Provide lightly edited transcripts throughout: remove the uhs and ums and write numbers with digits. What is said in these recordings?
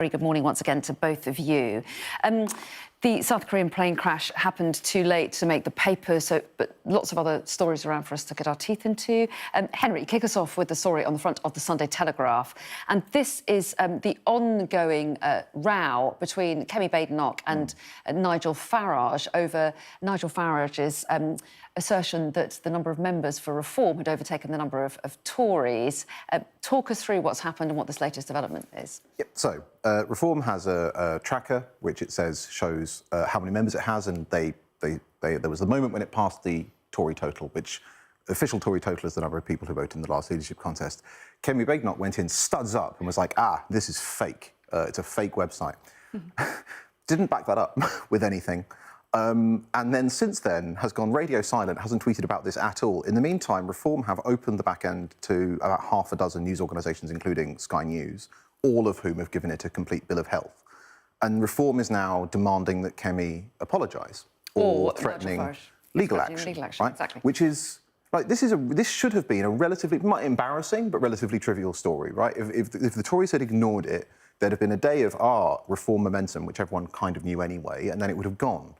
Very good morning once again to both of you. The South Korean plane crash happened too late to make the papers, but lots of other stories around for us to get our teeth into. Henry, kick us off with the story on the front of the Sunday Telegraph. And this is the ongoing row between Kemi Badenoch and Nigel Farage over Nigel Farage's assertion that the number of members for Reform had overtaken the number of Tories. Talk us through what's happened and what this latest development is. Yep. So, Reform has a tracker which it says shows how many members it has, and there was the moment when it passed the Tory total, which official Tory total is the number of people who voted in the last leadership contest. Kemi Badenoch went in studs up and was like, this is fake. It's a fake website. Didn't back that up with anything. And then since then has gone radio silent, hasn't tweeted about this at all. In the meantime, Reform have opened the back end to about half a dozen news organisations, including Sky News, all of whom have given it a complete bill of health. And Reform is now demanding that Kemi apologise or threatening legal action, right? Exactly. Which is, like, this should have been a relatively, embarrassing, but relatively trivial story, right? If the Tories had ignored it, there'd have been a day of Reform momentum, which everyone kind of knew anyway, and then it would have gone.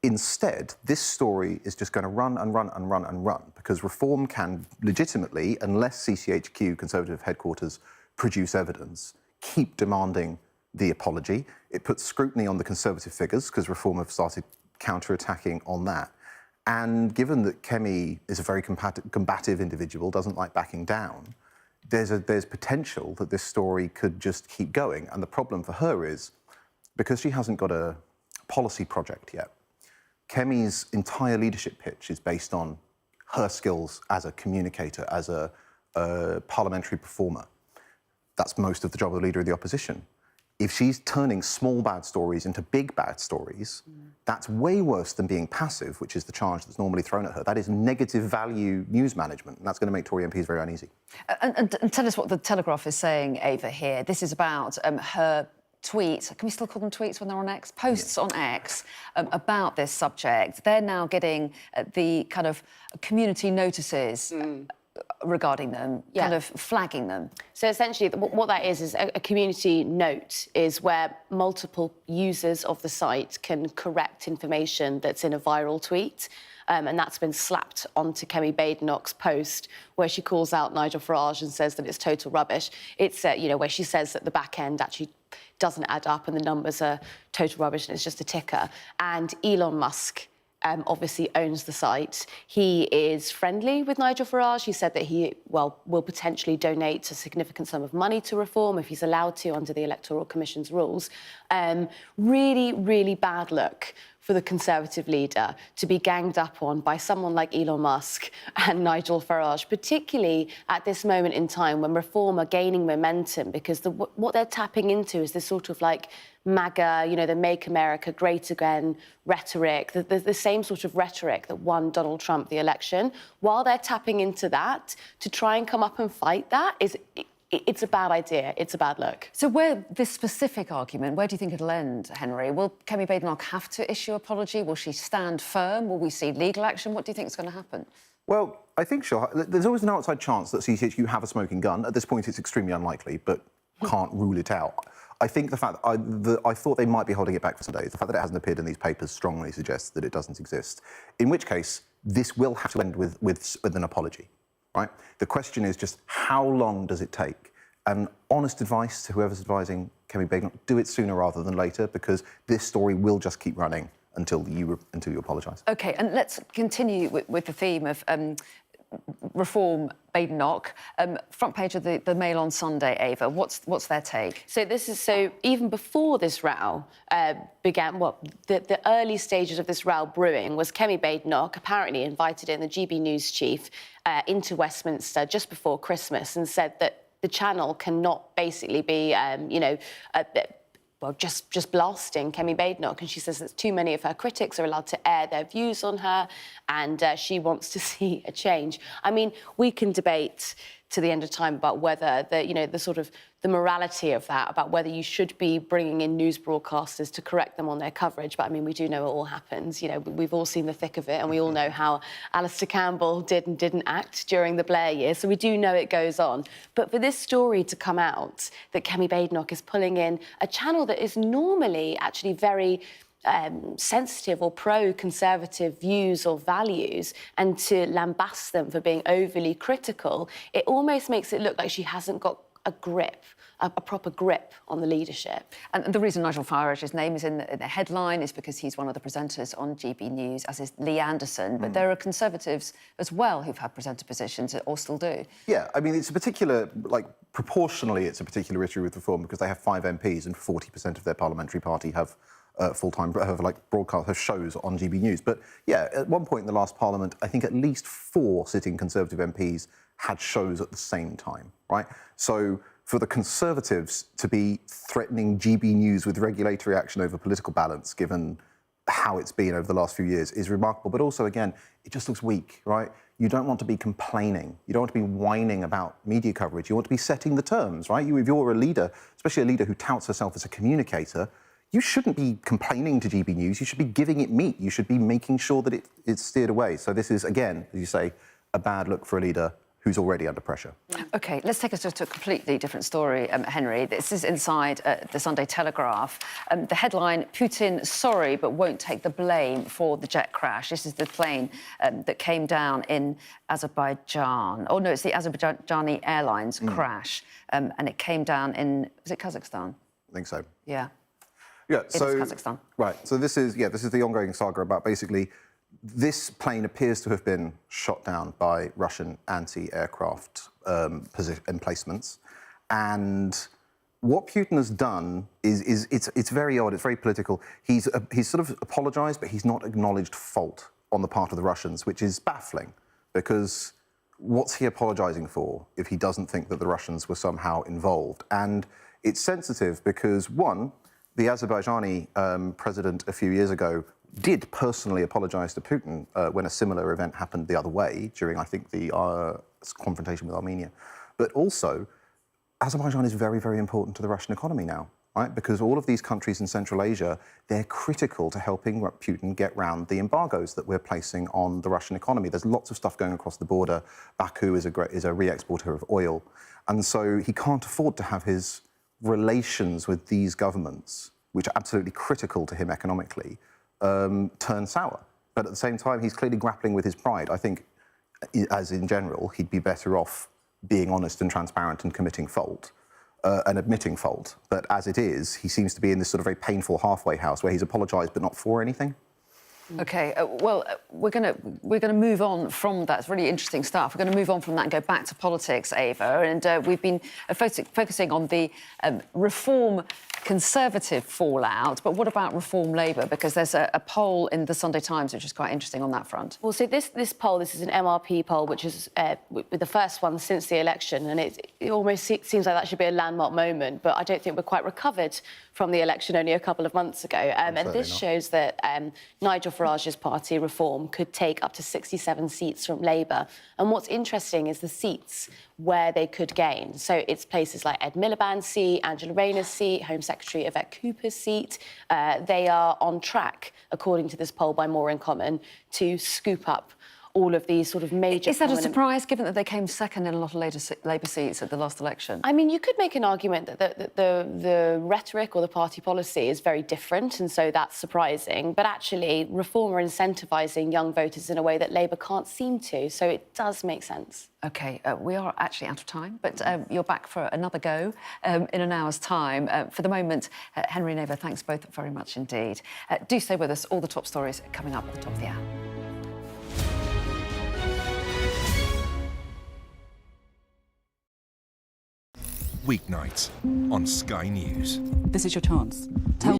Instead, this story is just going to run and run and run and run, because Reform can legitimately, unless CCHQ, Conservative headquarters, produce evidence, keep demanding the apology. It puts scrutiny on the Conservative figures, because Reform have started counter-attacking on that. And given that Kemi is a very combative individual, doesn't like backing down, there's potential that this story could just keep going. And the problem for her is, because she hasn't got a policy project yet, Kemi's entire leadership pitch is based on her skills as a communicator, as a parliamentary performer. That's most of the job of the Leader of the Opposition. If she's turning small bad stories into big bad stories, that's way worse than being passive, which is the charge that's normally thrown at her. That is negative value news management, and that's going to make Tory MPs very uneasy. And tell us what the Telegraph is saying, Ava, here. This is about her tweets, can we still call them tweets when they're on X? Posts on X about this subject. They're now getting the kind of community notices regarding them, kind of flagging them. So essentially what that is a community note is where multiple users of the site can correct information that's in a viral tweet. And that's been slapped onto Kemi Badenoch's post, where she calls out Nigel Farage and says that it's total rubbish. It's, where she says that the back end actually doesn't add up and the numbers are total rubbish and it's just a ticker. And Elon Musk obviously owns the site. He is friendly with Nigel Farage. He said that he, will potentially donate a significant sum of money to Reform if he's allowed to under the Electoral Commission's rules. Really, really bad look for the Conservative leader to be ganged up on by someone like Elon Musk and Nigel Farage, particularly at this moment in time when Reform are gaining momentum, because what they're tapping into is this sort of like MAGA, the Make America Great Again rhetoric, the same sort of rhetoric that won Donald Trump the election. While they're tapping into that, to try and come up and fight that it's a bad idea. It's a bad look. So this specific argument, where do you think it'll end, Henry? Will Kemi Badenoch have to issue an apology? Will she stand firm? Will we see legal action? What do you think is going to happen? Well, I think there's always an outside chance that CCHQ have a smoking gun. At this point, it's extremely unlikely, but can't rule it out. I think the fact that I thought they might be holding it back for some days, the fact that it hasn't appeared in these papers strongly suggests that it doesn't exist. In which case, this will have to end with an apology. Right? The question is just how long does it take? And honest advice to whoever's advising Kemi Badenoch, do it sooner rather than later, because this story will just keep running until you apologise. OK, and let's continue with the theme of Reform Badenoch. Front page of the Mail on Sunday, Ava, what's their take? So even before this row began, the early stages of this row brewing was Kemi Badenoch apparently invited in the GB News chief into Westminster just before Christmas and said that the channel cannot basically be, just blasting Kemi Badenoch. And she says that too many of her critics are allowed to air their views on her, and she wants to see a change. I mean, we can debate to the end of time about whether the morality of that, about whether you should be bringing in news broadcasters to correct them on their coverage. But I mean, we do know it all happens. We've all seen the thick of it, and we all know how Alistair Campbell did and didn't act during the Blair years. So we do know it goes on. But for this story to come out, that Kemi Badenoch is pulling in a channel that is normally actually very sensitive or pro-conservative views or values, and to lambast them for being overly critical, it almost makes it look like she hasn't got a grip, a proper grip on the leadership. And the reason Nigel Farage's name is in the headline is because he's one of the presenters on GB News, as is Lee Anderson. But there are Conservatives as well who've had presenter positions or still do. Yeah, I mean, it's a particular, proportionally, it's a particular issue with Reform because they have 5 MPs and 40% of their parliamentary party have full-time, have shows on GB News. But yeah, at one point in the last Parliament, I think at least 4 sitting Conservative MPs had shows at the same time, right? So for the Conservatives to be threatening GB News with regulatory action over political balance, given how it's been over the last few years, is remarkable. But also, again, it just looks weak, right? You don't want to be complaining. You don't want to be whining about media coverage. You want to be setting the terms, right? If you're a leader, especially a leader who touts herself as a communicator, you shouldn't be complaining to GB News. You should be giving it meat. You should be making sure that it's steered away. So this is, again, as you say, a bad look for a leader who's already under pressure. OK, let's take us to a completely different story, Henry. This is inside the Sunday Telegraph. The headline, Putin sorry but won't take the blame for the jet crash. This is the plane that came down in Azerbaijan. Oh, no, it's the Azerbaijani Airlines crash. And it came down in, was it Kazakhstan? I think so. Yeah. Yeah, so it is Kazakhstan. Right. So this is the ongoing saga about basically this plane appears to have been shot down by Russian anti-aircraft emplacements, and what Putin has done is it's very odd. It's very political. He's sort of apologised, but he's not acknowledged fault on the part of the Russians, which is baffling, because what's he apologising for if he doesn't think that the Russians were somehow involved? And it's sensitive because, one, the Azerbaijani president a few years ago did personally apologise to Putin when a similar event happened the other way during, I think, the confrontation with Armenia. But also, Azerbaijan is very, very important to the Russian economy now, right? Because all of these countries in Central Asia, they're critical to helping Putin get round the embargoes that we're placing on the Russian economy. There's lots of stuff going across the border. Baku is a re-exporter of oil. And so he can't afford to have his relations with these governments, which are absolutely critical to him economically, turn sour. But at the same time, he's clearly grappling with his pride. I think, as in general, he'd be better off being honest and transparent and committing fault and admitting fault. But as it is, he seems to be in this sort of very painful halfway house where he's apologised but not for anything. OK, well, we're going to move on from that. It's really interesting stuff. We're going to move on from that and go back to politics, Ava. And we've been focusing on the Reform Conservative fallout. But what about Reform Labour? Because there's a poll in the Sunday Times which is quite interesting on that front. Well, so this poll, this is an MRP poll, which is the first one since the election, and it almost seems like that should be a landmark moment. But I don't think we're quite recovered from the election only a couple of months ago. And this shows that Nigel Farage's party, Reform, could take up to 67 seats from Labour. And what's interesting is the seats where they could gain. So it's places like Ed Miliband's seat, Angela Rayner's seat, Home Secretary Yvette Cooper's seat. They are on track, according to this poll by More in Common, to scoop up all of these sort of major... Is that a surprise, given that they came second in a lot of Labour seats at the last election? I mean, you could make an argument that the rhetoric or the party policy is very different, and so that's surprising. But actually, Reform are incentivising young voters in a way that Labour can't seem to, so it does make sense. OK, we are actually out of time, but you're back for another go in an hour's time. For the moment, Henry and Ava, thanks both very much indeed. Do stay with us. All the top stories coming up at the top of the hour. Weeknights on Sky News. This is your chance. Tell